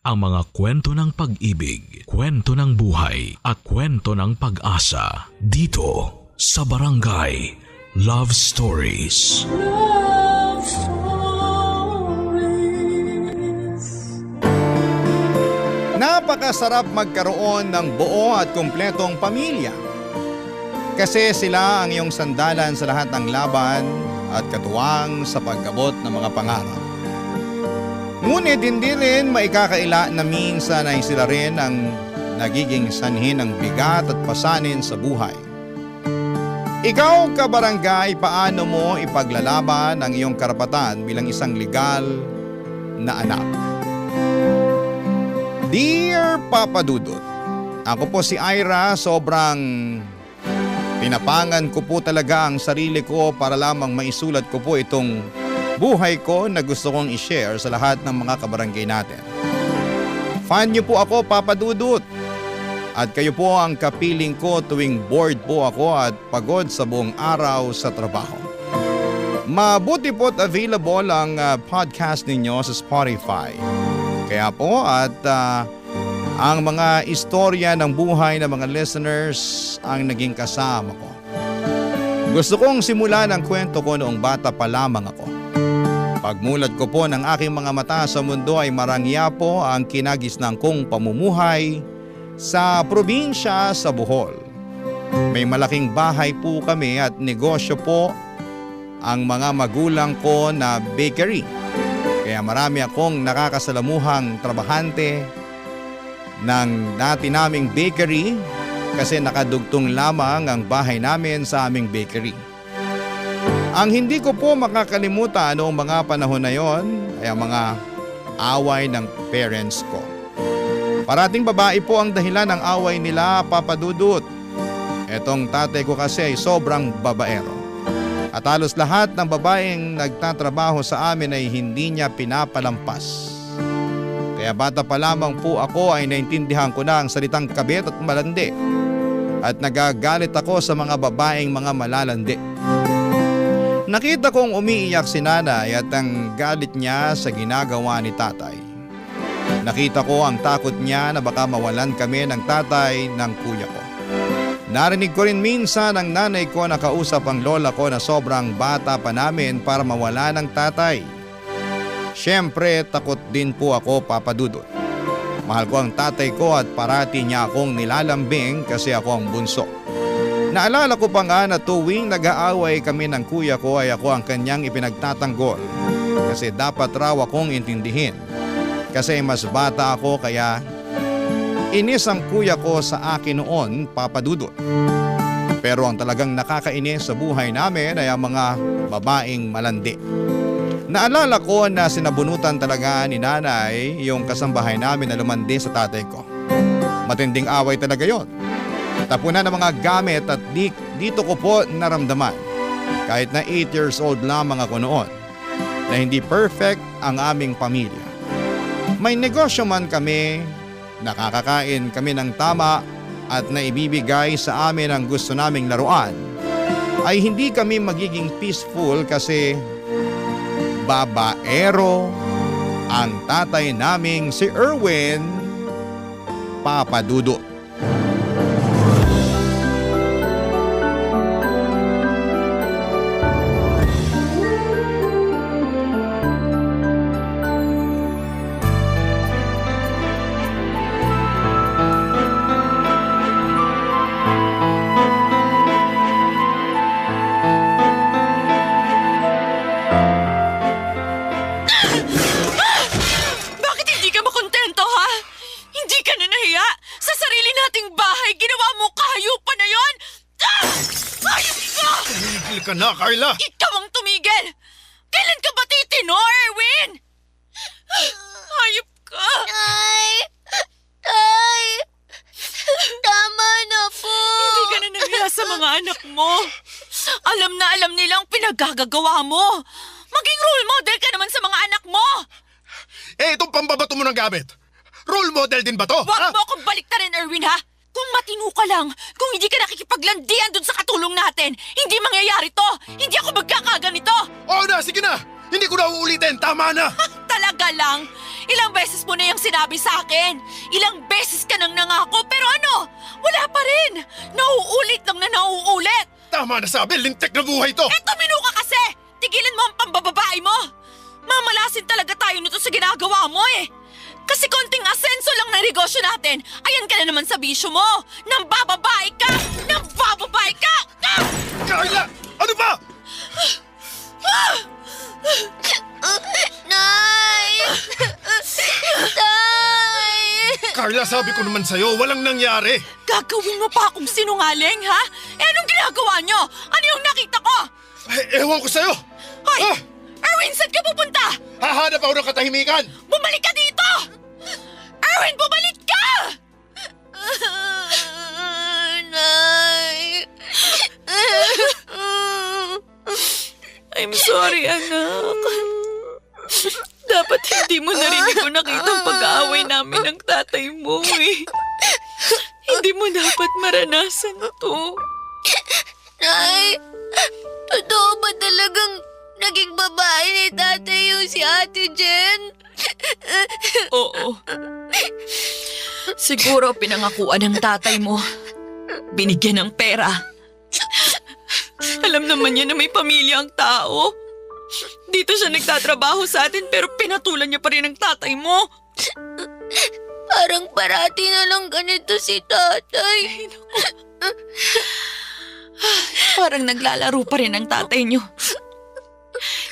ang mga kwento ng pag-ibig, kwento ng buhay at kwento ng pag-asa dito sa Barangay Love Stories. Love Stories. Napakasarap magkaroon ng buo at kumpletong pamilya. Kasi sila ang iyong sandalan sa lahat ng laban at katuwang sa pag-abot ng mga pangarap. Ngunit hindi rin maikakaila na minsan ay sila rin ang nagiging sanhi ng bigat at pasanin sa buhay. Ikaw, kabarangay, paano mo ipaglalaban ang iyong karapatan bilang isang legal na anak? Dear Papa Dudut, ako po si Ira, sobrang tinapangan ko po talaga ang sarili ko para lamang maisulat ko po itong buhay ko na gusto kong i-share sa lahat ng mga kabarangay natin. Fan niyo po ako, Papa Dudut. At kayo po ang kapiling ko tuwing bored po ako at pagod sa buong araw sa trabaho. Mabuti po't available ang podcast ninyo sa Spotify. Kaya po at ang mga istorya ng buhay ng mga listeners ang naging kasama ko. Gusto kong simulan ang kwento ko noong bata pa lamang ako. Pagmulat ko po ng aking mga mata sa mundo ay marangya po ang kinagisnang kong pamumuhay sa probinsya sa Bohol. May malaking bahay po kami at negosyo po ang mga magulang ko na bakery. Kaya marami akong nakakasalamuhang trabahante ng dati naming bakery kasi nakadugtong lamang ang bahay namin sa aming bakery. Ang hindi ko po makakalimutan noong mga panahon na yon ay ang mga away ng parents ko. Parating babae po ang dahilan ng away nila, Papa Dudut. Etong tatay ko kasi ay sobrang babaero. At halos lahat ng babaeng nagtatrabaho sa amin ay hindi niya pinapalampas. Kaya bata pa lamang po ako ay naintindihan ko na ang salitang kabit at malandi. At nagagalit ako sa mga babaeng mga malalandi. Nakita kong umiiyak si nanay at ang galit niya sa ginagawa ni tatay. Nakita ko ang takot niya na baka mawalan kami ng tatay ng kuya ko. Narinig ko rin minsan ang nanay ko na kausap ang lola ko na sobrang bata pa namin para mawala ng tatay. Siyempre takot din po ako, Papa Dudut. Mahal ko ang tatay ko at parati niya akong nilalambing kasi ako ang bunso. Naalala ko pa nga na tuwing nag-aaway kami ng kuya ko ay ako ang kanyang ipinagtatanggol kasi dapat raw akong intindihin. Kasi mas bata ako kaya inis ang kuya ko sa akin noon, Papa Dudut. Pero ang talagang nakakainis sa buhay namin ay ang mga babaeng malandi. Naalala ko na sinabunutan talaga ni nanay yung kasambahay namin na lumandi sa tatay ko. Matinding away talaga yon. Tapunan ng mga gamit at dito ko po naramdaman, kahit na 8 years old lamang ako noon, na hindi perfect ang aming pamilya. May negosyo man kami, nakakakain kami ng tama at naibibigay sa amin ang gusto naming laruan, ay hindi kami magiging peaceful kasi babaero ang tatay naming si Erwin, Papa Dudut. Ka na, Carla! Ikaw ang tumigil! Kailan ka ba titino, Erwin? Hayop ka! Tay! Tay! Tama na po! Hindi ka na nahiya sa mga anak mo. Alam na alam nilang pinagagagawa mo. Maging role model ka naman sa mga anak mo. Eh, itong pambabato mo ng gamit. Role model din ba to? Huwag mo akong baliktarin, Erwin, ha? Kung matino ka lang, kung hindi ka nakikipaglandian dun sa katulong natin, hindi mangyayari to! Hindi ako magkakaganito! Oo na, sige na! Hindi ko na uulitin. Tama na. Talaga lang. Ilang beses mo na yung sinabi sa akin. Ilang beses ka nang nangako, pero ano? Wala pa rin. Nauulit lang na nauulit. Tama na sabi, lintik na buhay to. Eh, tumino ka kasi! Tigilan mo ang pambababae mo! Mamalasin talaga tayo nito sa ginagawa mo eh! Kasi konting asenso lang ng negosyo natin, ayan ka na naman sa bisyo mo! Nang bababae ka! Nang bababae ka! Ah! Carla! Ano ba? Nay! Tay! Carla, sabi ko naman sa'yo, walang nangyari. Gagawin mo pa akong sinungaling, ha? Eh, anong ginagawa nyo? Ano yung nakita ko? Ewan ko sa'yo. Hoy! Ah! Erwin, saan ka pupunta? Hahanap ako ng katahimikan. Bumalik ka dito! Erwin, bumalik ka! Nay! I'm sorry, anak. Dapat hindi mo narinig o nakita ang pag-aaway namin ng tatay mo eh. Hindi mo dapat maranasan to. Nay! Totoo ba talagang naging babae ni tatay yung si Ate Jen? Oo. Siguro pinangakuan ng tatay mo. Binigyan ng pera. Alam naman niya na may pamilya ang tao. Dito siya nagtatrabaho sa atin pero pinatulan niya pa rin ang tatay mo. Parang parati na lang ganito si tatay. Parang naglalaro pa rin ang tatay niyo.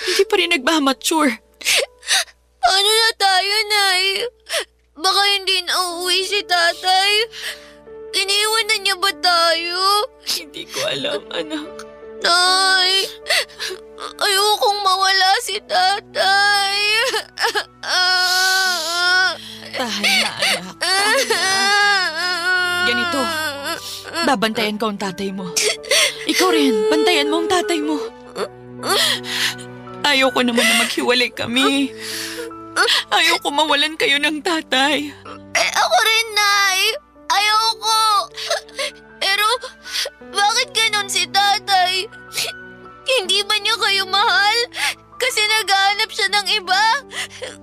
Hindi pa rin nagmamature. Paano na tayo, Nay? Baka hindi na uuwi si tatay. Iniiwanan niya ba tayo? Hindi ko alam, anak. Nay, ayokong mawala si tatay. Tahan na, anak. Tahan na. Ganito. Babantayan ko ang tatay mo. Ikaw rin, bantayan mo ang tatay mo. Ayoko naman na maghiwalay kami. Ayoko mawalan kayo ng tatay. Eh, ako rin, Nay. Ayoko. Pero, bakit ganon si tatay? Hindi ba niya kayo mahal? Kasi naghahanap siya ng iba?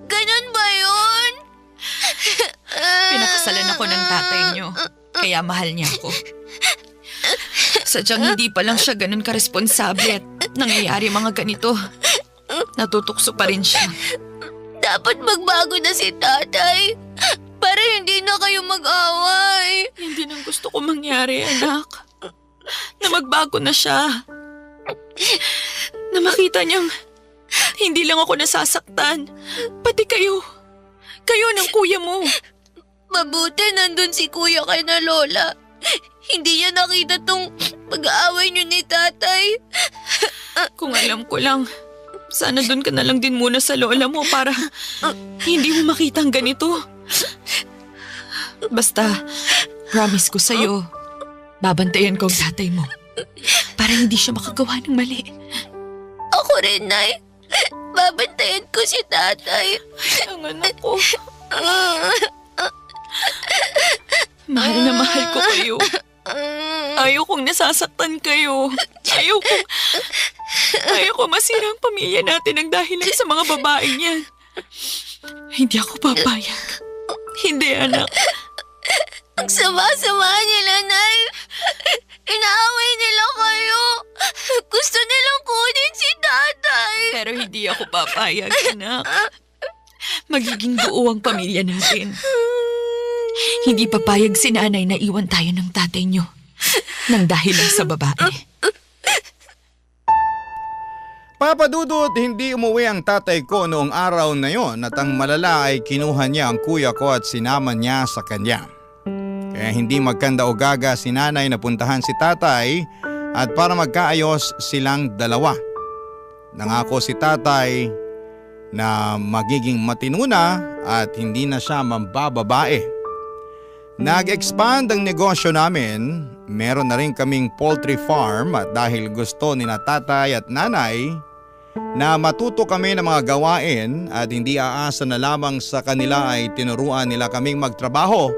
Ganon ba yun? Pinakasalan ako ng tatay niyo. Kaya mahal niya ako. Sadyang hindi pa lang siya ganun karesponsable at nangyayari mga ganito. Natutukso pa rin siya. Dapat magbago na si tatay para hindi na kayo mag-away. Hindi nang gusto ko mangyari, anak. Na magbago na siya. Na makita niyang hindi lang ako nasasaktan. Pati kayo. Kayo ng kuya mo. Mabuti nandun si kuya kay na lola. Hindi niya nakita tong pag-aaway niyo ni tatay. Kung alam ko lang, sana doon ka na lang din muna sa lola mo para hindi mo makita ang ganito. Basta, promise ko sa'yo, babantayan ko ang tatay mo para hindi siya makagawa ng mali. Ako rin, Nay. Babantayan ko si tatay. Ang anak ko. Mahal na mahal ko kayo. Ayaw kong nasasaktan kayo. Ayaw ko masira ang pamilya natin ng dahilan sa mga babaeng yan. Hindi ako papayag. Hindi, anak. Ang sama-sama nila, Nay. Inaaway nila kayo. Gusto nilang kunin si tatay. Pero hindi ako papayag, anak. Magiging buo ang pamilya natin. Hindi papayag si nanay na iwan tayo ng tatay niyo nang dahil lang sa babae. Papa Dudut, hindi umuwi ang tatay ko noong araw na yon at ang malala ay kinuha niya ang kuya ko at sinama niya sa kanya. Kaya hindi magkanda o gaga si nanay na puntahan si tatay at para magkaayos silang dalawa. Nangako si tatay na magiging matino na at hindi na siya mambababae. Nag-expand ang negosyo namin, meron na rin kaming poultry farm at dahil gusto ni na tatay at nanay na matuto kami ng mga gawain at hindi aasa na lamang sa kanila ay tinuruan nila kaming magtrabaho.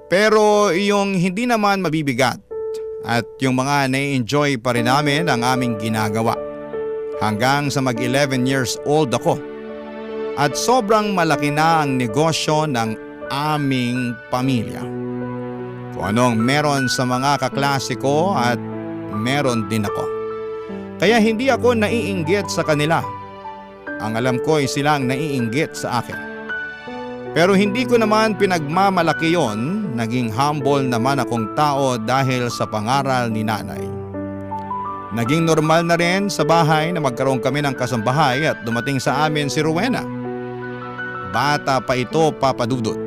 Pero yung hindi naman mabibigat at yung mga na-enjoy pa rin namin ang aming ginagawa. Hanggang sa mag-11 years old ako. At sobrang malaki na ang negosyo ng aming pamilya. Kung anong meron sa mga kaklase ko at meron din ako. Kaya hindi ako naiinggit sa kanila. Ang alam ko ay silang naiinggit sa akin. Pero hindi ko naman pinagmamalaki yon, naging humble naman akong tao dahil sa pangaral ni nanay. Naging normal na rin sa bahay na magkaroon kami ng kasambahay at dumating sa amin si Rowena. Bata pa ito, Papa Dudut.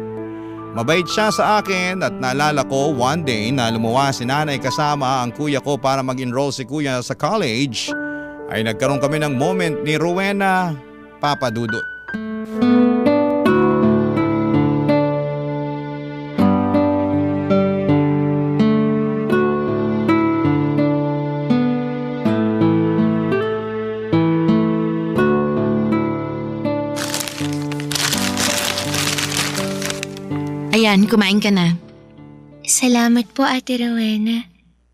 Mabait siya sa akin at naalala ko one day na lumuwa si nanay kasama ang kuya ko para mag-enroll si kuya sa college, ay nagkaroon kami ng moment ni Rowena, Papa Dudut. Ayan, kumain ka na. Salamat po, Ate Rowena.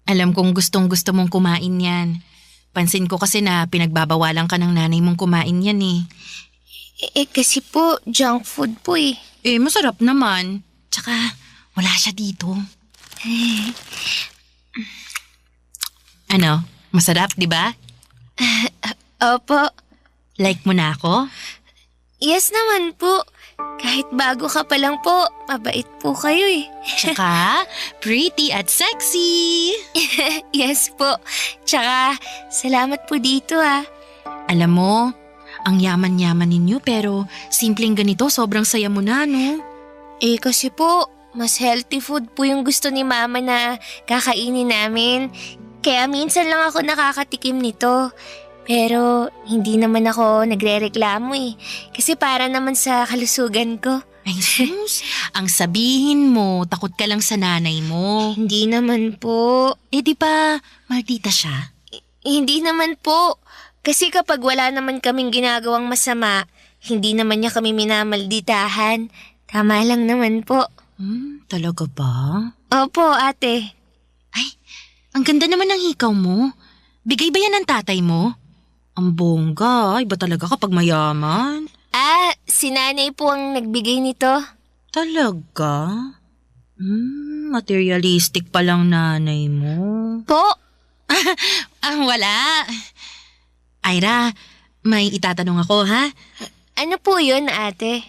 Alam kong gustong-gusto mong kumain yan. Pansin ko kasi na pinagbabawalan ka ng nanay mong kumain yan eh. Kasi po, junk food po eh. Masarap naman. Tsaka, wala siya dito. Ano, masarap, di ba? Opo. Like mo na ako? Yes naman po. Kahit bago ka pa lang po, mabait po kayo eh. Tsaka, pretty at sexy. Yes po. Tsaka, salamat po dito ah. Alam mo, ang yaman-yaman ninyo pero simpleng ganito sobrang saya mo na, no? Kasi po, mas healthy food po yung gusto ni Mama na kakainin namin. Kaya minsan lang ako nakakatikim nito. Pero hindi naman ako nagrereklamo eh. Kasi para naman sa kalusugan ko. Ay sus, ang sabihin mo, takot ka lang sa nanay mo. Hindi naman po. Di ba maldita siya? Hindi naman po. Kasi kapag wala naman kaming ginagawang masama, hindi naman niya kami minamalditahan. Tama lang naman po. Talaga ba? Opo, ate. Ay, ang ganda naman ng hikaw mo. Bigay ba yan ng tatay mo? Ang bongga, iba talaga kapag mayaman. Si nanay po ang nagbigay nito. Talaga? Materialistic palang nanay mo. Po? Wala. Ira, may itatanong ako ha? Ano po yun, ate?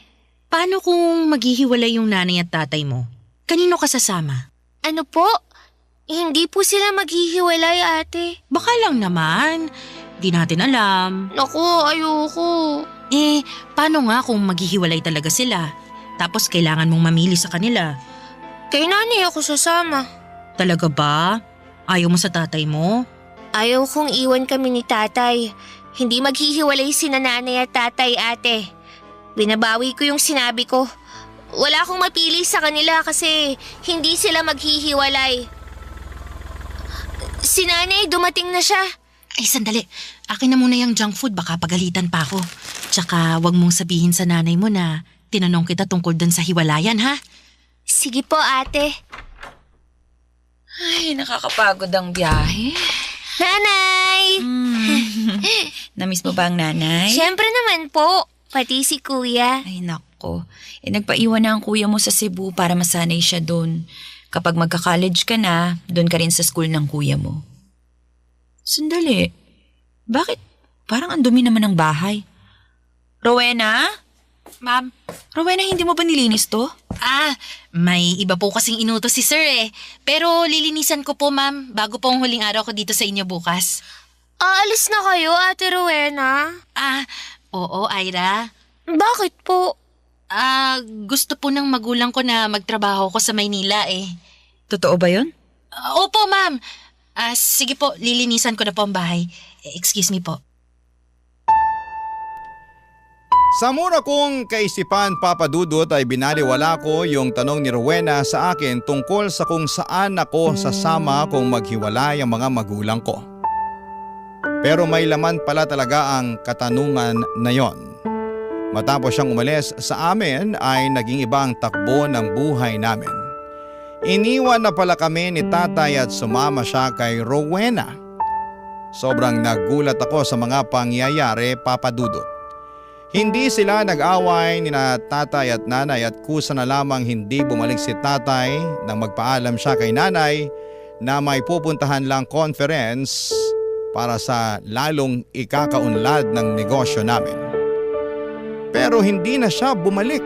Paano kung maghihiwalay yung nanay at tatay mo? Kanino ka sasama? Ano po? Hindi po sila maghihiwalay, ate. Baka lang naman. Di natin alam. Naku, ayoko. Paano nga kung maghihiwalay talaga sila? Tapos kailangan mong mamili sa kanila. Kay nanay ako sasama. Talaga ba? Ayaw mo sa tatay mo? Ayaw kong iwan kami ni tatay. Hindi maghihiwalay sina nanay at tatay, ate. Binabawi ko yung sinabi ko. Wala akong mapili sa kanila kasi hindi sila maghihiwalay. Si nanay, dumating na siya. Ay, sandali. Akin na muna yung junk food, baka pagalitan pa ako. Tsaka wag mong sabihin sa nanay mo na tinanong kita tungkol dun sa hiwalayan, ha? Sige po, ate. Ay, nakakapagod ang biyahe. Nanay! Namiss mo ba ang nanay? Siyempre naman po. Pati si kuya. Ay, nako. Nagpaiwan na ang kuya mo sa Cebu para masanay siya doon. Kapag magka-college ka na, doon ka rin sa school ng kuya mo. Sandali. Bakit? Parang ang dumi naman ng bahay. Rowena? Ma'am? Rowena, hindi mo ba nilinis to? May iba po kasing inutos si sir eh. Pero lilinisan ko po, ma'am, bago po ang huling araw ko dito sa inyo bukas. Aalis na kayo, Ate Rowena? Oo, Ira. Bakit po? Gusto po ng magulang ko na magtrabaho ko sa Maynila eh. Totoo ba yun? Opo, ma'am. Sige po, lilinisan ko na po ang bahay. Excuse me po. Sa mura kong kaisipan, Papa Dudut, ay binaliwala ko yung tanong ni Rowena sa akin tungkol sa kung saan ako sasama kung maghiwalay ang mga magulang ko. Pero may laman pala talaga ang katanungan na yon. Matapos siyang umalis sa amin ay naging iba ang takbo ng buhay namin. Iniwan na pala kami ni tatay at sumama siya kay Rowena. Sobrang nagulat ako sa mga pangyayari, Papa Dudut. Hindi sila nag-away ni na tatay at nanay at kusa na lamang hindi bumalik si tatay nang magpaalam siya kay nanay na may pupuntahan lang conference para sa lalong ikakaunlad ng negosyo namin. Pero hindi na siya bumalik.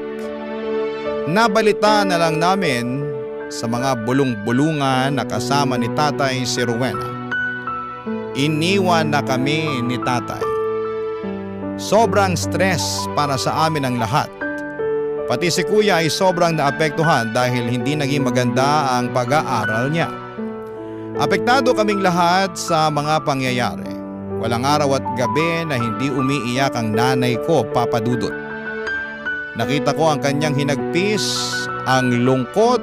Nabalita na lang namin sa mga bulong-bulungan na kasama ni tatay si Rowena. Iniwan na kami ni tatay. Sobrang stress para sa amin ang lahat. Pati si kuya ay sobrang naapektuhan dahil hindi naging maganda ang pag-aaral niya. Apektado kaming lahat sa mga pangyayari. Walang araw at gabi na hindi umiiyak ang nanay ko, Papa Dudut. Nakita ko ang kanyang hinagpis, ang lungkot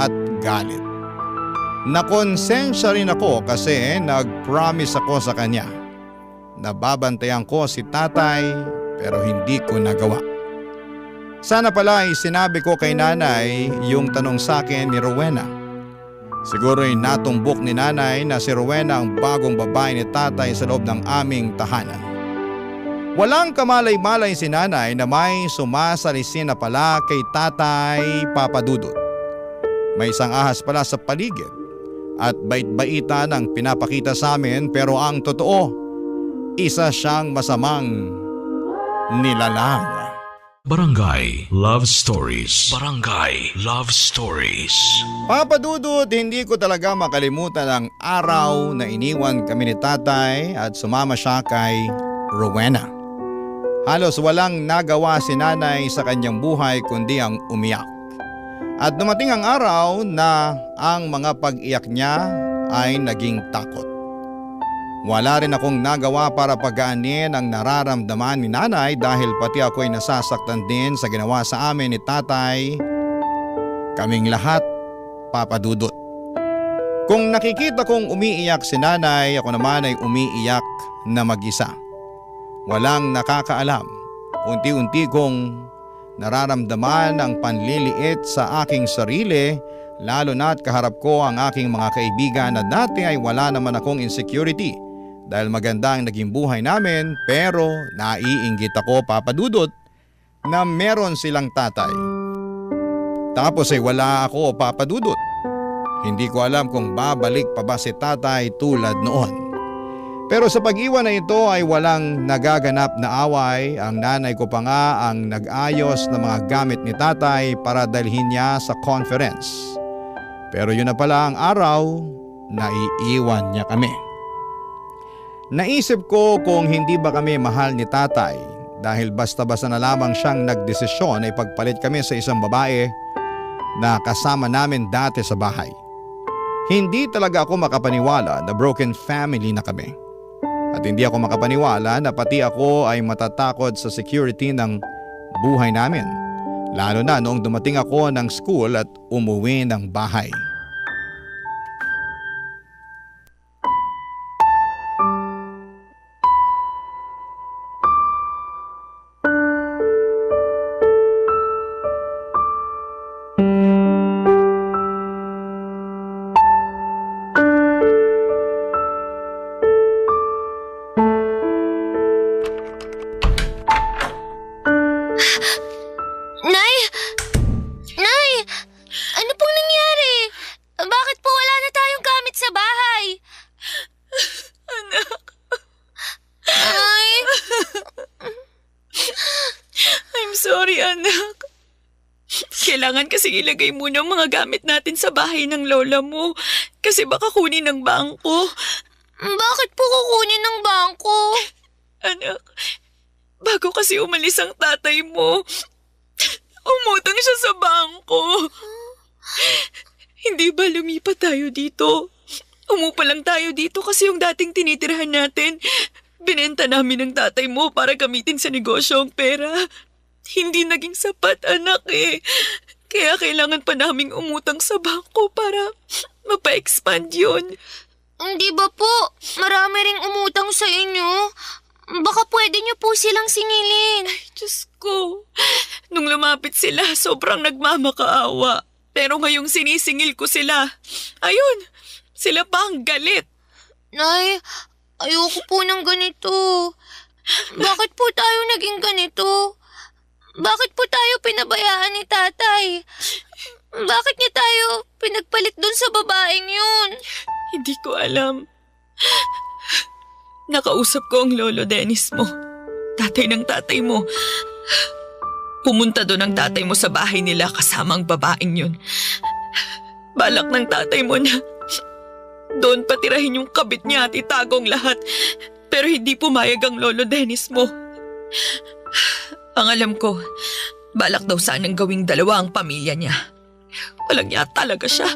at galit. Nakonsensya rin ako kasi nag-promise ako sa kanya. Nababantayan ko si tatay pero hindi ko nagawa. Sana pala ay sinabi ko kay nanay yung tanong sa akin ni Rowena. Siguro'y natumbok ni nanay na si Rowena ang bagong babae ni tatay sa loob ng aming tahanan. Walang kamalay-malay si nanay na may sumasalisin na pala kay tatay, Papa Dudut. May isang ahas pala sa paligid at bait-baita ng pinapakita sa amin pero ang totoo, isa siyang masamang nilalang. Barangay Love Stories. Barangay Love Stories. Papa Dudut, hindi ko talaga makalimutan ang araw na iniwan kami ni tatay at sumama siya kay Rowena. Halos walang nagawa si nanay sa kanyang buhay kundi ang umiyak. At dumating ang araw na ang mga pag-iyak niya ay naging takot. Wala rin akong nagawa para pagaanin ang nararamdaman ni nanay dahil pati ako ay nasasaktan din sa ginawa sa amin ni tatay. Kaming lahat, Papa Dudut. Kung nakikita kong umiiyak si nanay, ako naman ay umiiyak na mag-isa. Walang nakakaalam. Unti-unti kong nararamdaman ang panliliit sa aking sarili, lalo na't kaharap ko ang aking mga kaibigan na dati ay wala naman akong insecurity dahil maganda ang naging buhay namin, pero naiinggit ako, Papa Dudut, na meron silang tatay. Tapos ay wala ako, Papa Dudut. Hindi ko alam kung babalik pa ba si tatay tulad noon. Pero sa pag-iwan na ito ay walang nagaganap na away. Ang nanay ko pa nga ang nag-ayos ng mga gamit ni tatay para dalhin niya sa conference. Pero yun na pala ang araw na iiwan niya kami. Naisip ko kung hindi ba kami mahal ni tatay dahil basta-basta na lamang siyang nagdesisyon na ipagpalit kami sa isang babae na kasama namin dati sa bahay. Hindi talaga ako makapaniwala na broken family na kami. At hindi ako makapaniwala na pati ako ay matatakot sa security ng buhay namin. Lalo na noong dumating ako ng school at umuwi ng bahay. Kailangan kasi ilagay muna ang mga gamit natin sa bahay ng lola mo kasi baka kunin ng bangko. Bakit po kukunin ng bangko? Anak, bago kasi umalis ang tatay mo, umutang siya sa bangko. Hindi ba lumipat tayo dito? Umupa lang tayo dito kasi yung dating tinitirhan natin, binenta namin ng tatay mo para gamitin sa negosyo ang pera. Hindi naging sapat, anak eh. Kaya kailangan pa naming umutang sa bangko para mapa-expand yun. Hindi ba po? Marami ring umutang sa inyo. Baka pwede niyo po silang singilin. Ay, Diyos ko. Nung lumapit sila, sobrang nagmamakaawa. Pero ngayong sinisingil ko sila, ayun, sila pa ang galit. Nay, Ayoko po ng ganito. Bakit po tayo naging ganito? Bakit po tayo pinabayaan ni tatay? Bakit niya tayo pinagpalit dun sa babaeng yun? Hindi ko alam. Nakausap ko ang lolo Dennis mo. Tatay ng tatay mo. Pumunta doon ang tatay mo sa bahay nila kasama ang babaeng yun. Balak ng tatay mo na doon patirahin yung kabit niya at itagong lahat. Pero hindi pumayag ang lolo Dennis mo. Ang alam ko, balak daw sanang gawing dalawa ang pamilya niya. Walang niya talaga siya.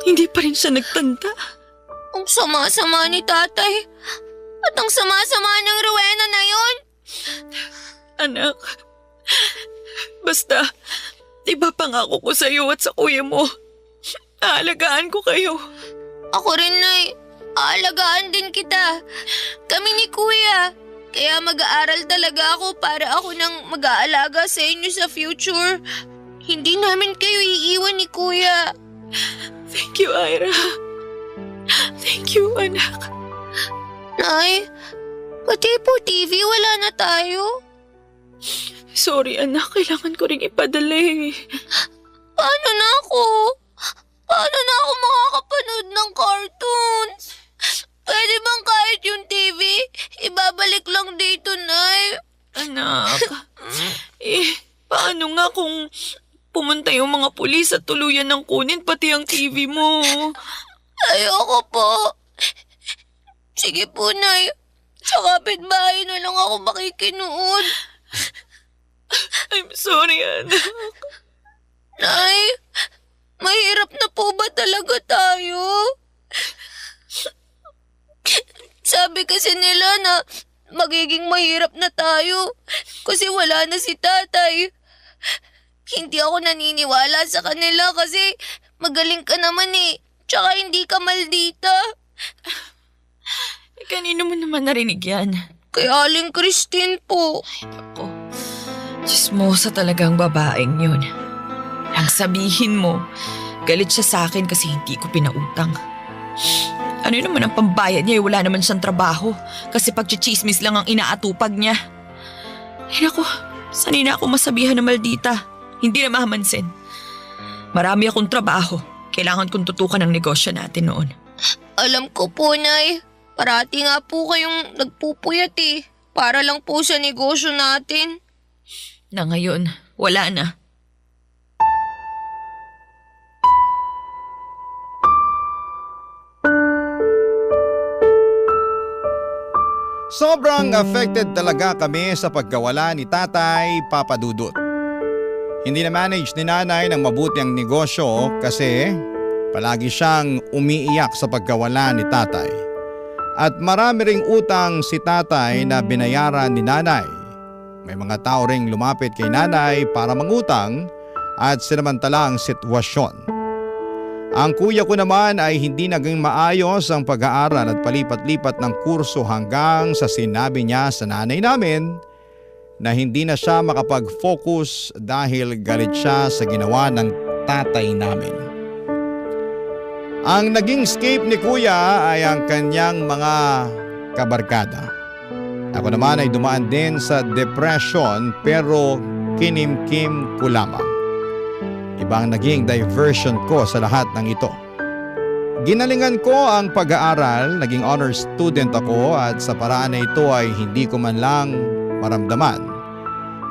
Hindi pa rin siya nagtanda. Ang sama-sama ni tatay. At ang sama-sama ng Rowena na yun. Anak, basta, ipapangako ko sa iyo at sa kuya mo. Aalagaan ko kayo. Ako rin, Nay. Aalagaan din kita. Kami ni Kuya. Kaya mag-aaral talaga ako para ako nang mag-aalaga sa inyo sa future. Hindi namin kayo iiwan ni Kuya. Thank you, Ira. Thank you, anak. Nay, pati po TV wala na tayo. Sorry, anak. Kailangan ko ring ipadala eh. Paano na ako? Paano na ako makakapanood ng cartoons? Pwede bang kahit yung TV, ibabalik lang dito, Nay? Anak, paano nga kung pumunta yung mga pulis at tuluyan ng kunin pati ang TV mo? Ayoko po. Sige po, Nay. Sa kapitbahay na lang ako makikinood. I'm sorry, anak. Nay, mahirap na po ba talaga tayo? Sabi kasi nila na magiging mahirap na tayo kasi wala na si tatay. Hindi ako naniniwala sa kanila kasi magaling ka naman eh. Tsaka hindi ka maldita. Kanino mo naman narinig yan? Kay Aling Christine po. Ako, chismosa talagang babaeng yun. Ang sabihin mo, galit siya sa akin kasi hindi ko pinautang. Ano naman ang pambayad niya? Wala naman siyang trabaho kasi pagchichismis lang ang inaatupag niya. Ay naku, sanay na ako masabihan na maldita. Hindi na mahamansin. Marami akong trabaho. Kailangan kong tutukan ang negosyo natin noon. Alam ko po, Nay. Parati nga po kayong nagpupuyat eh. Para lang po sa negosyo natin. Na ngayon, wala na. Sobrang affected talaga kami sa pagkawala ni Tatay Papa Dudut. Hindi na manage ni Nanay ng mabuti ang negosyo kasi palagi siyang umiiyak sa pagkawala ni Tatay. At marami ring utang si Tatay na binayaran ni Nanay. May mga tao ring lumapit kay Nanay para mangutang at sinamantala ang sitwasyon. Ang kuya ko naman ay hindi naging maayos ang pag-aaral at palipat-lipat ng kurso hanggang sa sinabi niya sa nanay namin na hindi na siya makapag-focus dahil galit siya sa ginawa ng tatay namin. Ang naging escape ni kuya ay ang kanyang mga kabarkada. Ako naman ay dumaan din sa depression pero kinimkim ko lamang. Ibang naging diversion ko sa lahat ng ito. Ginalingan ko ang pag-aaral, naging honor student ako at sa paraan na ito ay hindi ko man lang maramdaman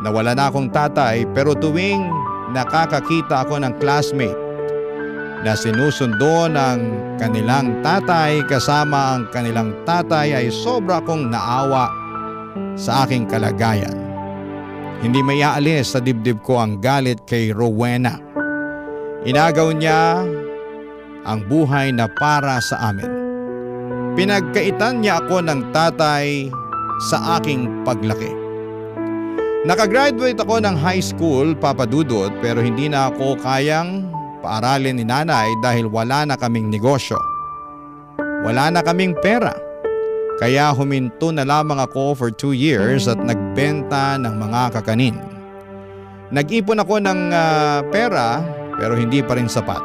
na wala na akong tatay pero tuwing nakakakita ako ng classmate na sinusundo ng kanilang tatay kasama ang kanilang tatay ay sobra kong naawa sa aking kalagayan. Hindi maiaalis sa dibdib ko ang galit kay Rowena. Inagaw niya ang buhay na para sa amin. Pinagkaitan niya ako ng tatay sa aking paglaki. Nakagraduate ako ng high school, Papa Dudut, pero hindi na ako kayang paaralin ni Nanay dahil wala na kaming negosyo. Wala na kaming pera. Kaya huminto na lamang ako for 2 years at nagbenta ng mga kakanin. Nag-ipon ako ng pera pero hindi pa rin sapat.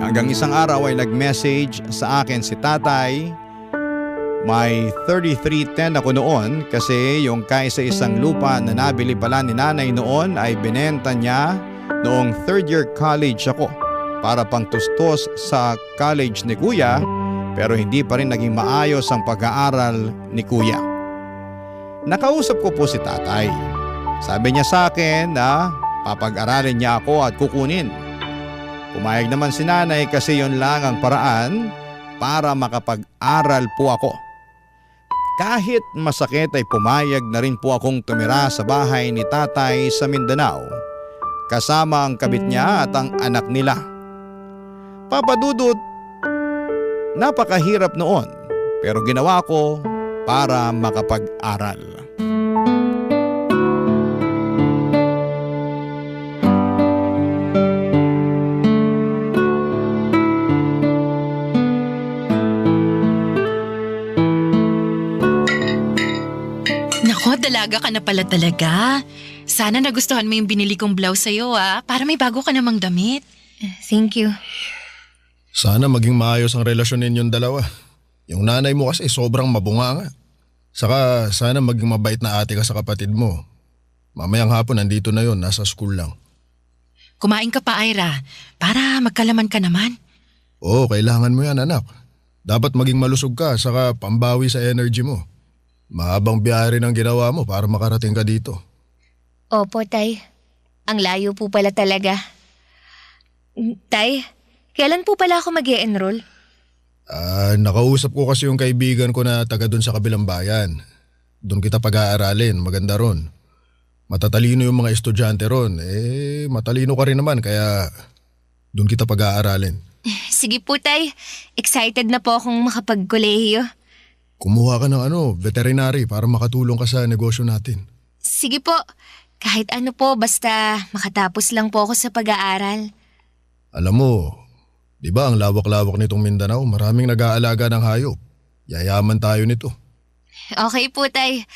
Hanggang isang araw ay nag-message sa akin si tatay May 3310 ako noon kasi yung kaisa-isang lupa na nabili pala ni nanay noon ay binenta niya noong third year college ako para pangtustos sa college ni kuya, pero hindi pa rin naging maayos ang pag-aaral ni kuya. Nakausap ko po si tatay. Sabi niya sa akin na papag-aralin niya ako at kukunin. Pumayag naman si nanay kasi yon lang ang paraan para makapag-aral po ako. Kahit masakit ay pumayag na rin po akong tumira sa bahay ni tatay sa Mindanao kasama ang kabit niya at ang anak nila. Papa Dudut, napakahirap noon pero ginawa ko para makapag-aral. Nako, dalaga ka na pala talaga. Sana nagustuhan mo yung binili kong blouse sa'yo para may bago ka namang damit. Thank you. Sana maging maayos ang relasyon ninyong dalawa. Yung nanay mo kasi sobrang mabunganga. Saka sana maging mabait na ate ka sa kapatid mo. Mamayang hapon nandito na yon, nasa school lang. Kumain ka pa, Ira, para magkalaman ka naman. Oo, kailangan mo yan anak. Dapat maging malusog ka saka pambawi sa energy mo. Mahabang biyahe rin ang ginawa mo para makarating ka dito. Opo, Tay. Ang layo po pala talaga. Tay, kailan po pala ako mag-e-enroll? Nakausap ko kasi yung kaibigan ko na taga doon sa kabilang bayan. Doon kita pag-aaralin, maganda ron. Matatalino yung mga estudyante ron. Matalino ka rin naman kaya doon kita pag-aaralin. Sige po, Tay. Excited na po akong makapag-kolehiyo. Kumuha ka ng veterinary para makatulong ka sa negosyo natin. Sige po. Kahit ano po, basta makatapos lang po ako sa pag-aaral. Alam mo, di ba ang lawak-lawak nitong Mindanao, maraming nag-aalaga ng hayop. Yayaman tayo nito. Okay po, Tay.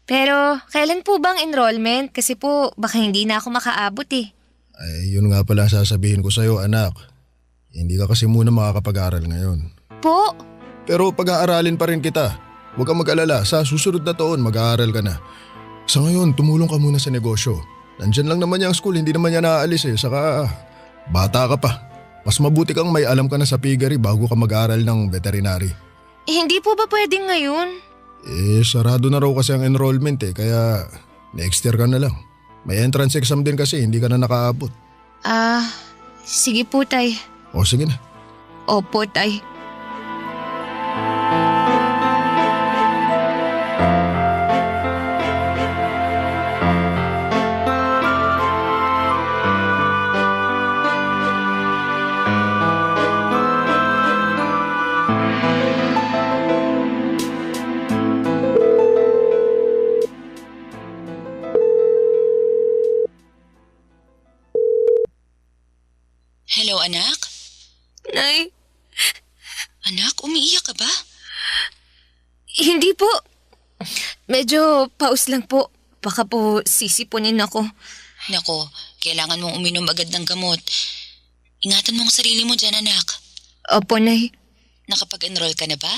Pero kailan po bang enrollment? Kasi po baka hindi na ako makaabot eh. Ay, yun nga pala sasabihin ko sa'yo, anak. Hindi ka kasi muna makakapag-aral ngayon. Po? Pero pag-aaralin pa rin kita. Huwag kang mag-alala, sa susunod na taon mag-aaral ka na. Sa ngayon, tumulong ka muna sa negosyo. Nandyan lang naman yung school, hindi naman yan naaalis eh. Saka bata ka pa. Mas mabuti kang may alam ka na sa piggery bago ka mag-aaral ng veterinary. Hindi po ba pwedeng ngayon? Sarado na raw kasi ang enrollment kaya next year ka na lang. May entrance exam din kasi, hindi ka na nakaabot. Sige po, Tay. O sige na. Opo, Tay. Hello, anak? Nay, Anak, umiiyak ka ba? hindi po. Medyo pause lang po. Baka po sisipunin ako. Nako, kailangan mong uminom agad ng gamot. Ingatan mo ang sarili mo dyan, anak. Opo, Nay. Nakapag-enroll ka na ba?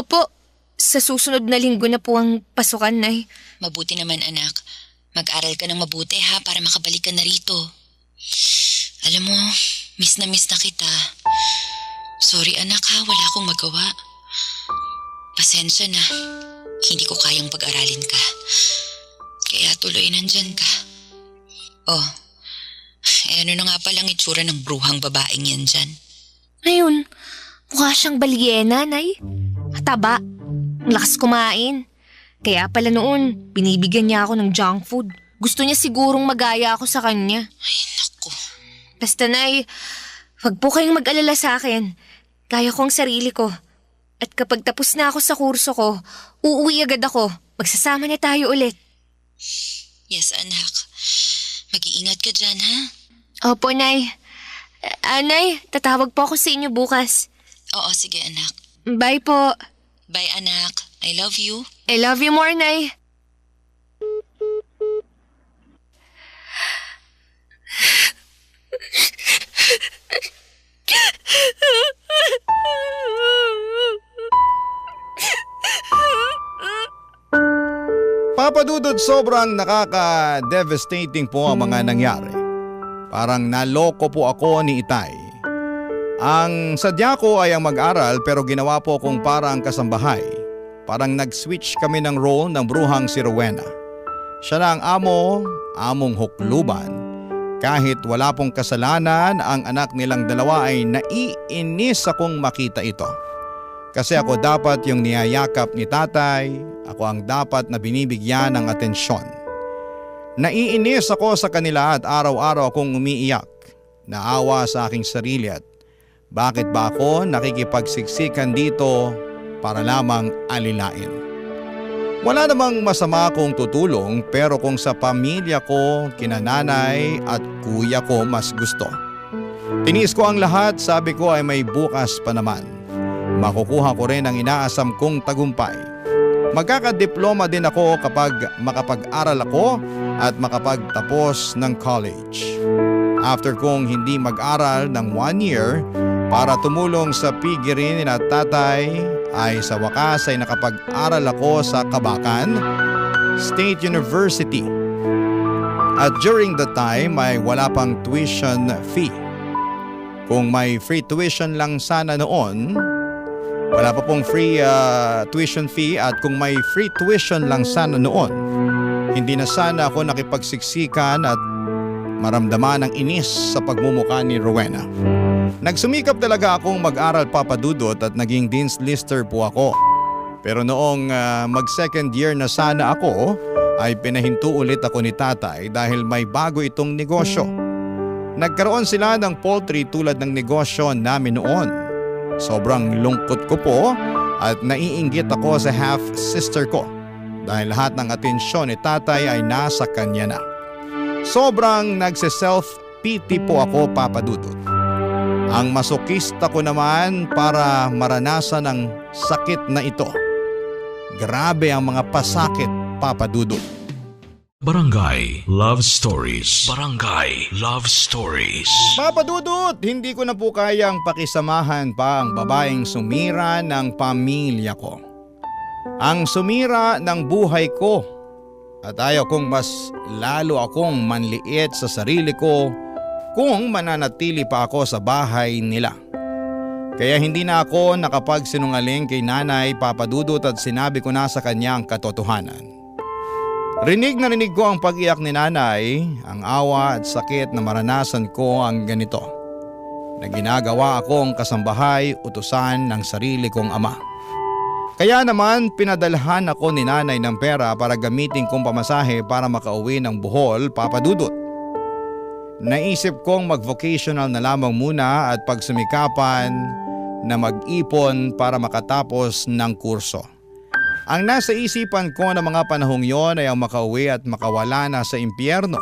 Opo. Sa susunod na linggo na po ang pasukan, Nay. Mabuti naman, anak. Mag-aral ka ng mabuti ha para makabalik ka na rito. Alam mo, miss na kita. Sorry anak ha, wala akong magawa. Pasensya na, hindi ko kayang pag-aralin ka. Kaya tuloy nandyan ka. Ano na nga palang itsura ng bruhang babaeng yan dyan? Ayun, mukha siyang balyena, Nay. Taba, ang lakas kumain. Kaya pala noon, binibigyan niya ako ng junk food. Gusto niya sigurong magaya ako sa kanya. Ay, naku. Basta, Nay, wag po kayong mag-alala sa akin. Kaya ko ang sarili ko. At kapag tapos na ako sa kurso ko, uuwi agad ako. Magsasama na tayo ulit. Yes, anak. Mag-iingat ka dyan, ha? Opo, Nay. Nay, tatawag po ako sa inyo bukas. Oo, sige, anak. Bye po. Bye, anak. I love you. I love you more, Nay. Papadudod, sobrang nakaka-devastating po ang mga nangyari. Parang naloko po ako ni Itay. Ang sadya ko ay ang mag-aral pero ginawa po kong parang kasambahay. Parang nag-switch kami ng role ng bruhang si Rowena. Siya na ang among hukluban. Kahit wala pong kasalanan, ang anak nilang dalawa ay naiinis akong makita ito. Kasi ako dapat yung niyayakap ni tatay, ako ang dapat na binibigyan ng atensyon. Naiinis ako sa kanila at araw-araw akong umiiyak. Naawa sa aking sarili at bakit ba ako nakikipagsiksikan dito para lamang alilain? Wala namang masama kung tutulong pero kung sa pamilya ko, kinananay at kuya ko mas gusto. Tinis ko ang lahat, sabi ko ay may bukas pa naman. Makukuha ko rin ang inaasam kong tagumpay. Magkakadiploma din ako kapag makapag-aral ako at makapagtapos ng college. After kong hindi mag-aral ng 1 year para tumulong sa pigirin at tatay, ay sa wakas ay nakapag-aral ako sa Kabakan State University. At during the time ay wala pang tuition fee. Kung may free tuition lang sana noon, wala pa pong free tuition fee at kung may free tuition lang sana noon, hindi na sana ako nakipagsiksikan at maramdaman ang inis sa pagmumukha ni Rowena. Nagsumikap talaga akong mag-aral, Papadudot, at naging Dean's Lister po ako. Pero noong mag-second year na sana ako, ay pinahinto ulit ako ni tatay dahil may bago itong negosyo. Nagkaroon sila ng poultry tulad ng negosyo namin noon. Sobrang lungkot ko po at naiinggit ako sa half-sister ko dahil lahat ng atensyon ni tatay ay nasa kanya na. Sobrang nagse-self-pity po ako, Papadudot. Ang masokista ko naman para maranasan ang sakit na ito. Grabe ang mga pasakit, Papadudot. Barangay Love Stories. Barangay Love Stories. Papadudot, hindi ko na po kayang pakisamahan pa ang babaeng sumira ng pamilya ko. Ang sumira ng buhay ko. At ayaw kong mas lalo akong manliit sa sarili ko kung mananatili pa ako sa bahay nila. Kaya hindi na ako nakapagsinungaling kay nanay, Papadudot, at sinabi ko na sa kanya ang katotohanan. Rinig na rinig ko ang pag-iyak ni nanay, ang awa at sakit na maranasan ko ang ganito. Na ginagawa akong kasambahay, utusan ng sarili kong ama. Kaya naman pinadalhan ako ni nanay ng pera para gamitin kong pamasahe para makauwi ng Bohol, Papadudot. Naisip kong mag-vocational na lamang muna at pagsumikapan na mag-ipon para makatapos ng kurso. Ang nasa isipan ko na mga panahong yon ay ang makauwi at makawala na sa impyerno.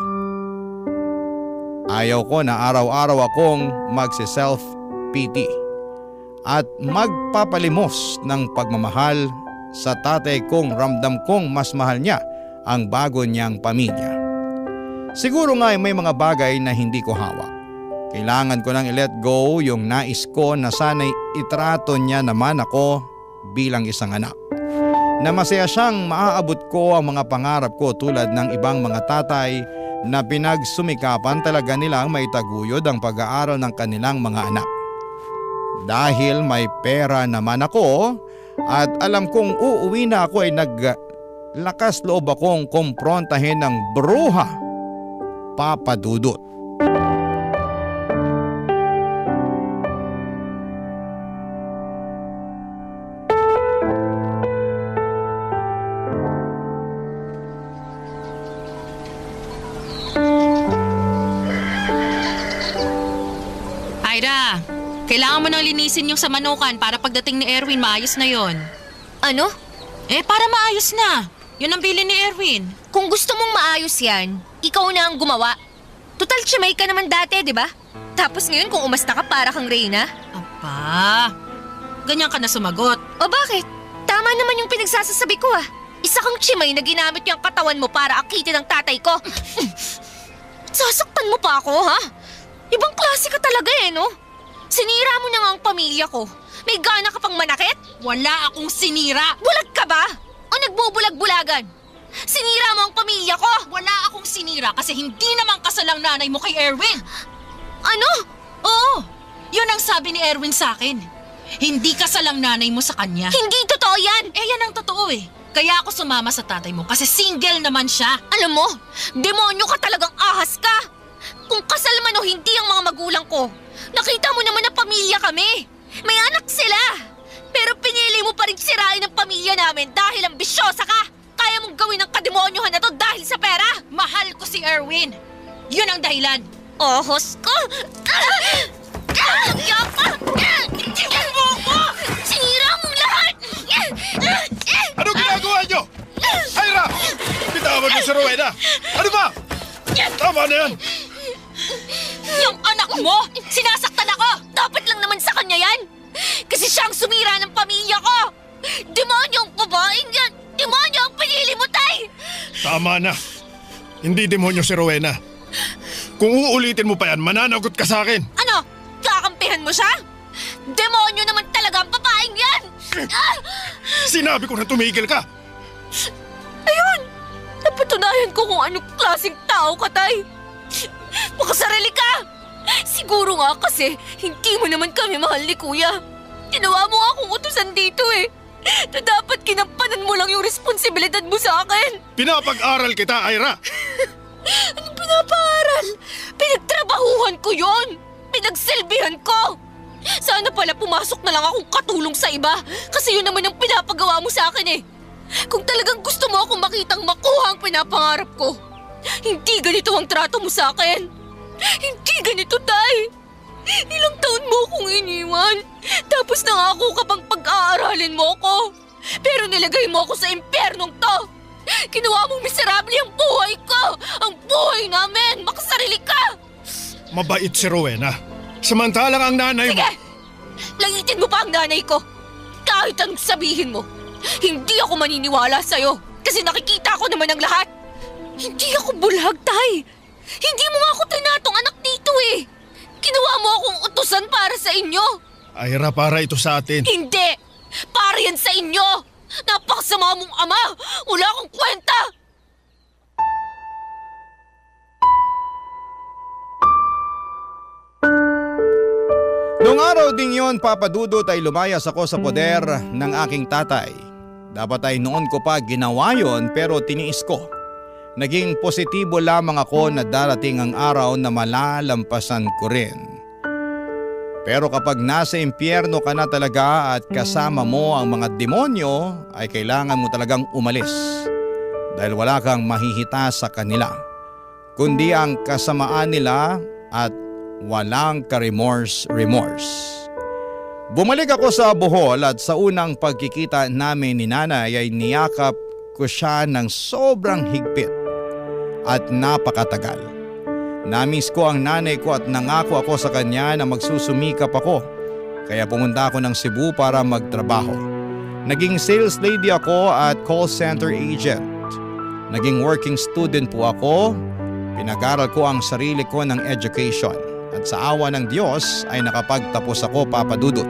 Ayaw ko na araw-araw akong magsi-self-pity at magpapalimos ng pagmamahal sa tatay kong ramdam kong mas mahal niya ang bago niyang pamilya. Siguro nga ay may mga bagay na hindi ko hawak. Kailangan ko nang i-let go yung nais ko na sana'y itrato niya naman ako bilang isang anak. Na masaya siyang maaabot ko ang mga pangarap ko tulad ng ibang mga tatay na pinagsumikapan talaga nilang maitaguyod ang pag-aaral ng kanilang mga anak. Dahil may pera naman ako at alam kong uuwi na ako ay naglakas loob akong kumprontahin ng bruha, Papadudot. Ira, kailangan mo nang linisin yung sa manukan para pagdating ni Erwin maayos na yon. Ano? Para maayos na. Yun ang bilin ni Erwin. Kung gusto mong maayos yan, ikaw na ang gumawa. Total tiyamay ka naman dati, di ba? Tapos ngayon kung umasta ka para kang Reyna. Aba, ganyan ka na sumagot. O bakit? Tama naman yung pinagsasasabi ko ah. Isa kang tiyamay na ginamit yung katawan mo para akitin ang tatay ko. Sasaktan mo pa ako, ha? Ibang klase ka talaga no? Sinira mo na nga ang pamilya ko. May gana ka pang manakit? Wala akong sinira. Bulag ka ba? O nagbubulag-bulagan? Sinira mo ang pamilya ko! Wala akong sinira kasi hindi naman kasal ang nanay mo kay Erwin. Ano? Oo, yun ang sabi ni Erwin sa akin. Hindi kasal ang nanay mo sa kanya. Hindi totoo yan! Eh yan ang totoo eh. Kaya ako sumama sa tatay mo kasi single naman siya. Alam mo, demonyo ka talagang ahas ka! Kung kasal man o hindi ang mga magulang ko, nakita mo naman na pamilya kami. May anak sila. Pero pinili mo pa rin sirain ang pamilya namin dahil ambisyosa ka. Kaya mong gawin ang kademonyohan na to dahil sa pera. Mahal ko si Erwin. Yun ang dahilan. Ohos ko! Yapa! Itiwan mo ako! Sinira mong lahat! Ano ginagawa niyo? Ira! Bitawan mo si Rowena! Ano ba? Tama na yan! Yung anak mo, sinasaktan ako. Dapat lang naman sa kanya yan! Kasi siyang sumira ng pamilya ko! Demonyo ang babaeng yan! Demonyo ang pinili mo, Tay! Tama na. Hindi demonyo si Rowena. Kung uulitin mo pa yan, mananagot ka sa akin. Ano? Kakampihan mo siya? Demonyo naman talaga ang babaeng yan! Sinabi ko na tumigil ka. Ayun! Napatunayan ko kung anong klaseng tao ka, Tay! Makasarili ka! Siguro nga kasi hindi mo naman kami mahal ni Kuya. Ginawa mo akong utusan dito eh. Na dapat kinampanan mo lang yung responsibilidad mo sa akin. Pinapag-aral kita, Ira. Anong pinapaaral? Pinagtrabahuhan ko yon. Pinagsilbihan ko. Sana pala pumasok na lang akong katulong sa iba. Kasi yun naman ang pinapagawa mo sa akin eh. Kung talagang gusto mo akong makitang makuha ang pinapangarap ko, hindi ganito ang trato mo sa akin. Hindi ganito, Tay. Ilang taon mo akong iniwan. Tapos nangako ka pang pag-aaralin mo ko. Pero nilagay mo ako sa impyernong to. Ginawa mong miserable ang buhay ko. Ang buhay namin. Makasarili ka. Mabait si Rowena. Samantalang ang nanay mo... Sige! Langitin mo pa ang nanay ko. Kahit anong sabihin mo, hindi ako maniniwala sa'yo. Kasi nakikita ko naman ang lahat. Hindi ako bulag, Tay. Hindi mo nga ako tinatong anak dito eh. Ginawa mo akong utusan para sa inyo. Ira, para ito sa atin. Hindi! Para yan sa inyo! Napakasama mong ama! Wala akong kwenta! Noong araw ding yon, Papa Dudut, ay lumayas ako sa poder ng aking tatay. Dapat ay noon ko pa ginawa yon pero tiniis ko. Naging positibo lamang ako na darating ang araw na malalampasan ko rin. Pero kapag nasa impyerno ka na talaga at kasama mo ang mga demonyo, ay kailangan mo talagang umalis. Dahil wala kang mahihita sa kanila, kundi ang kasamaan nila at walang ka-remorse. Bumalik ako sa Bohol at sa unang pagkikita namin ni nanay ay niyakap ko siya ng sobrang higpit at napakatagal. Namiss ko ang nanay ko at nangako ako sa kanya na magsusumikap ako. Kaya pumunta ako ng Cebu para magtrabaho. Naging sales lady ako at call center agent. Naging working student po ako. Pinag-aral ko ang sarili ko ng education. At sa awa ng Diyos ay nakapagtapos ako, Papa Dudut.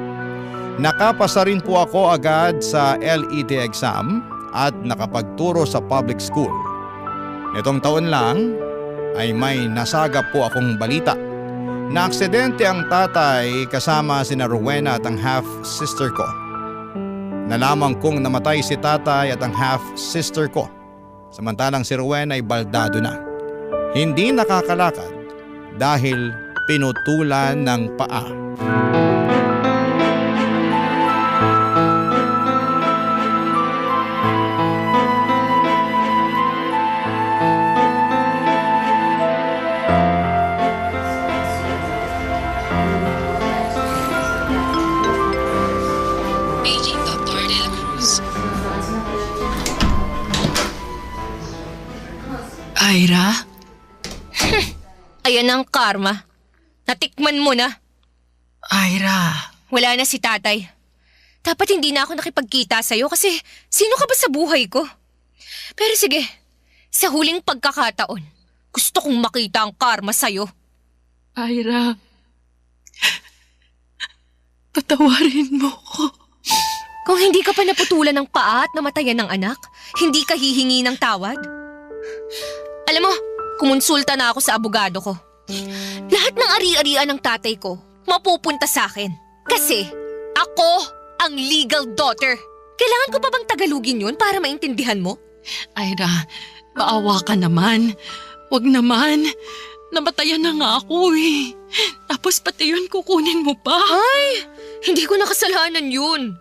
Nakapasa rin po ako agad sa LET exam at nakapagturo sa public school. Nitong taon lang ay may nasagap po akong balita. Na-aksidente ang tatay kasama sina Rowena at ang half-sister ko. Nalaman kong namatay si tatay at ang half-sister ko. Samantalang si Rowena ay baldado na. Hindi nakakalakad dahil pinutulan ng paa. Paging Dr. De La Cruz. Ira? Ayan ang karma. Natikman mo na. Ira. Wala na si tatay. Dapat hindi na ako nakipagkita sa'yo kasi sino ka ba sa buhay ko? Pero sige, sa huling pagkakataon, gusto kong makita ang karma sa'yo. Ira. Patawarin mo ko. Kung hindi ka pa naputulan ng paa at namatayan ng anak, hindi ka hihingi ng tawad? Alam mo, kumonsulta na ako sa abogado ko. Lahat ng ari-arian ng tatay ko mapupunta sa akin. Kasi ako ang legal daughter. Kailangan ko pa bang tagalugin yun para maintindihan mo? Ira, maawa ka naman. Wag naman. Namatayan na nga ako eh. Tapos pati yun kukunin mo pa. Ay, hindi ko na kasalanan yun.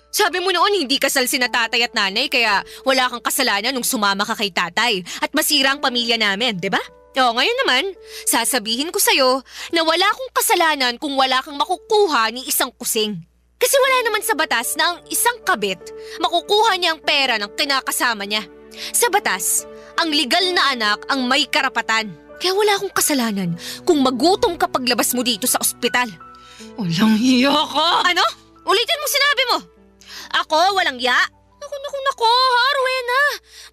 Sabi mo noon hindi kasal sina tatay at nanay kaya wala kang kasalanan nung sumama ka kay tatay at masira ang pamilya namin, di ba? O ngayon naman, sasabihin ko sa'yo na wala akong kasalanan kung wala kang makukuha ni isang kusing. Kasi wala naman sa batas na ang isang kabit makukuha niya ang pera ng kinakasama niya. Sa batas, ang legal na anak ang may karapatan. Kaya wala akong kasalanan kung magutom ka paglabas mo dito sa ospital. Walang hiya ka. Ano? Ulitin mo sinabi mo. Ako, walang ya? Naku, ha, Rowena.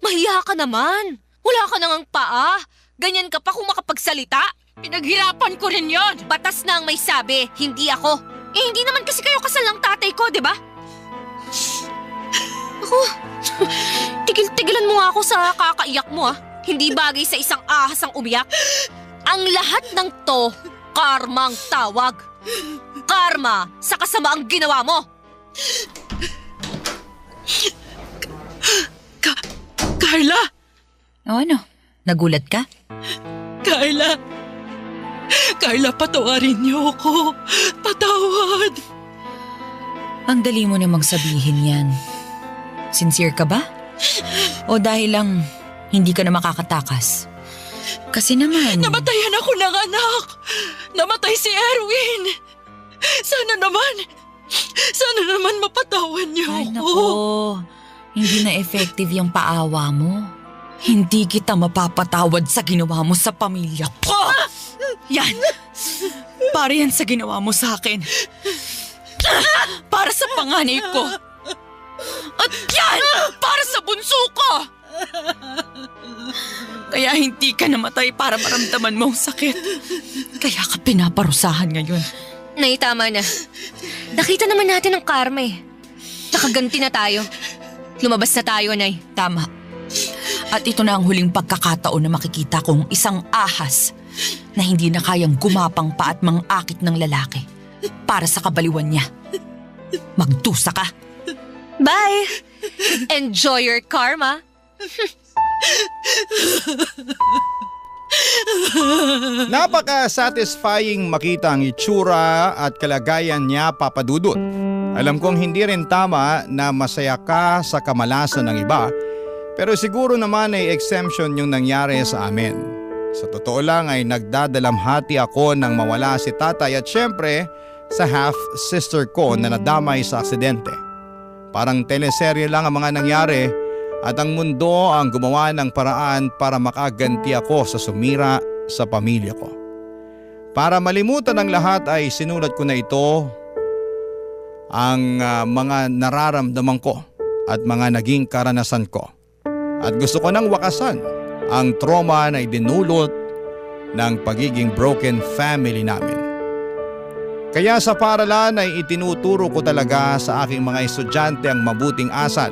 Mahiya ka naman. Wala ka nang paa. Ganyan ka pa kung makapagsalita. Pinaghirapan ko rin yon. Batas na ang may sabi, hindi ako. Eh, hindi naman kasi kayo kasal ng tatay ko, di ba? Ako, tigil-tigilan mo nga ako sa kakaiyak mo, ah. Hindi bagay sa isang ahas ang umiyak. Ang lahat ng to, karma ang tawag. Karma sa kasamaang ginawa mo. Carla! O ano? Nagulat ka? Carla! Carla, patawarin niyo ako. Patawad! Ang dali mo namang sabihin yan. Sincere ka ba? O dahil lang hindi ka na makakatakas? Kasi naman… Namatayan ako ng anak! Namatay si Erwin! Sana naman mapatawan niyo Ay ako. nako, hindi na effective yung paawa mo. Hindi kita mapapatawad sa ginawa mo sa pamilya ko. Yan! Para yan sa ginawa mo sa akin. Para sa panganay ko. At yan! Para sa bunso ko! Kaya hindi ka namatay para maramdaman mo ang sakit. Kaya ka pinaparusahan ngayon. Nay, tama na. Nakita naman natin ang karma eh. Nakaganti na tayo. Lumabas na tayo, Nay. Tama. At ito na ang huling pagkakataon na makikita kong isang ahas na hindi na kayang gumapang pa at mangakit ng lalaki para sa kabaliwan niya. Magdusa ka. Bye! Enjoy your karma. Napaka-satisfying makita ang itsura at kalagayan niya, Papa Dudut. Alam kong hindi rin tama na masaya ka sa kamalasan ng iba, pero siguro naman ay exemption yung nangyari sa amin. Sa totoo lang ay nagdadalamhati ako nang mawala si tatay at syempre sa half-sister ko na nadamay sa aksidente. Parang teleserye lang ang mga nangyari at ang mundo ang gumawa ng paraan para makaganti ako sa sumira sa pamilya ko. Para malimutan ang lahat ay sinulat ko na ito ang mga nararamdaman ko at mga naging karanasan ko. At gusto ko nang wakasan ang trauma na idinulot ng pagiging broken family namin. Kaya sa paaralan ay itinuturo ko talaga sa aking mga estudyante ang mabuting asal.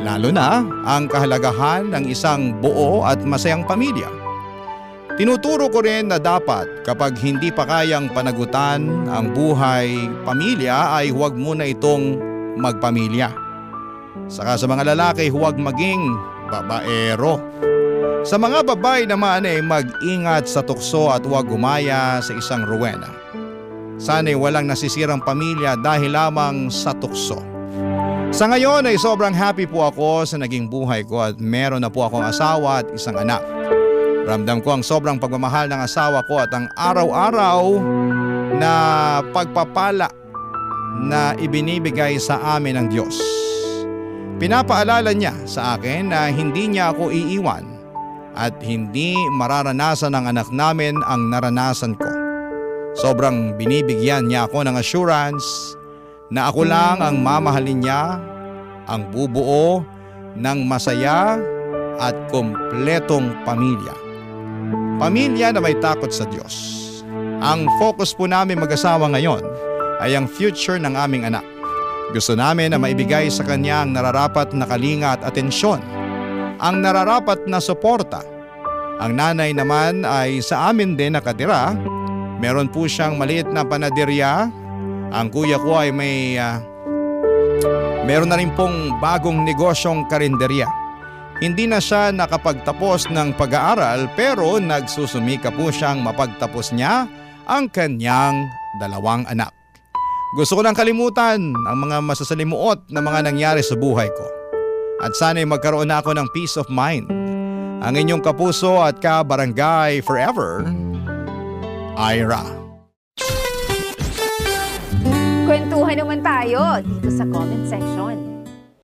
Lalo na ang kahalagahan ng isang buo at masayang pamilya. Tinuturo ko rin na dapat kapag hindi pa kayang panagutan ang buhay pamilya ay huwag muna itong magpamilya. Saka sa mga lalaki huwag maging babaero. Sa mga babae naman ay mag-ingat sa tukso at huwag gumaya sa isang Rowena. Sana'y walang nasisirang pamilya dahil lamang sa tukso. Sa ngayon ay sobrang happy po ako sa naging buhay ko at meron na po akong asawa at isang anak. Ramdam ko ang sobrang pagmamahal ng asawa ko at ang araw-araw na pagpapala na ibinibigay sa amin ng Diyos. Pinapaalala niya sa akin na hindi niya ako iiwan at hindi mararanasan ng anak namin ang naranasan ko. Sobrang binibigyan niya ako ng assurance na ako lang ang mamahalin niya, ang bubuo ng masaya at kumpletong pamilya. Pamilya na may takot sa Diyos. Ang focus po namin mag-asawa ngayon ay ang future ng aming anak. Gusto namin na maibigay sa kanya ang nararapat na kalinga at atensyon, ang nararapat na suporta. Ang nanay naman ay sa amin din nakatira. Meron po siyang maliit na panaderya. Ang kuya ko ay meron na rin pong bagong negosyong karinderya. Hindi na siya nakapagtapos ng pag-aaral pero nagsusumika po siyang mapagtapos niya ang kanyang 2 anak. Gusto ko lang kalimutan ang mga masasalimuot na mga nangyari sa buhay ko. At sana'y magkaroon na ako ng peace of mind. Ang inyong kapuso at kabarangay forever, Ira. Kwentuhan naman tayo dito sa comment section.